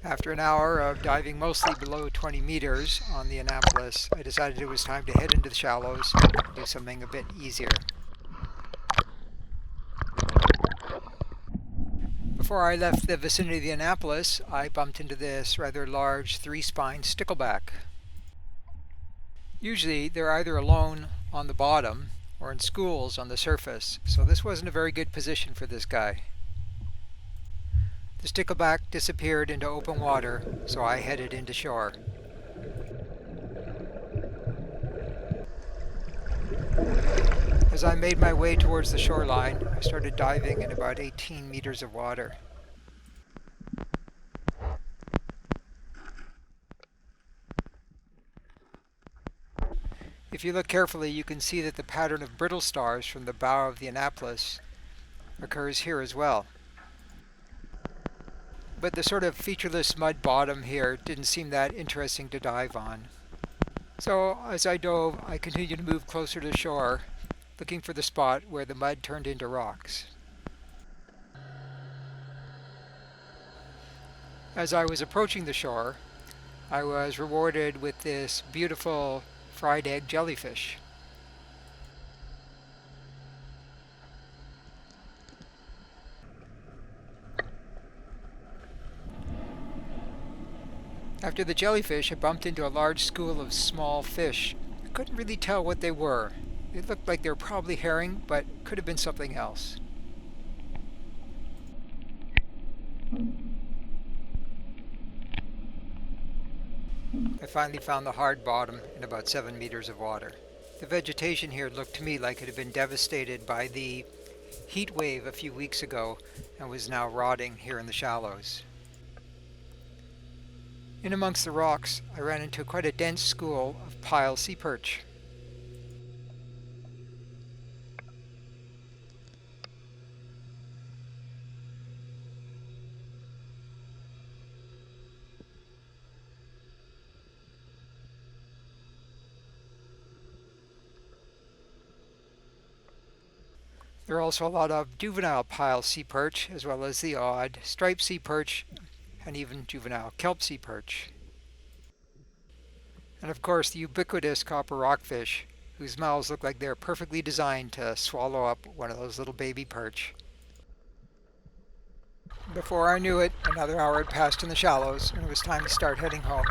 After an hour of diving mostly below 20 meters on the Annapolis, I decided it was time to head into the shallows and do something a bit easier. Before I left the vicinity of the Annapolis, I bumped into this rather large three-spined stickleback. Usually they're either alone on the bottom or in schools on the surface, so this wasn't a very good position for this guy. The stickleback disappeared into open water, so I headed into shore. As I made my way towards the shoreline, I started diving in about 18 meters of water. If you look carefully, you can see that the pattern of brittle stars from the bow of the Annapolis occurs here as well. But the sort of featureless mud bottom here didn't seem that interesting to dive on. So as I dove, I continued to move closer to shore, looking for the spot where the mud turned into rocks. As I was approaching the shore, I was rewarded with this beautiful fried egg jellyfish. After the jellyfish, I bumped into a large school of small fish. I couldn't really tell what they were. They looked like they were probably herring, but could have been something else. I finally found the hard bottom in about 7 meters of water. The vegetation here looked to me like it had been devastated by the heat wave a few weeks ago and was now rotting here in the shallows. In amongst the rocks, I ran into quite a dense school of pile sea perch. There are also a lot of juvenile pile sea perch, as well as the odd striped sea perch and even juvenile kelp sea perch. And of course the ubiquitous copper rockfish, whose mouths look like they're perfectly designed to swallow up one of those little baby perch. Before I knew it, another hour had passed in the shallows, and it was time to start heading home.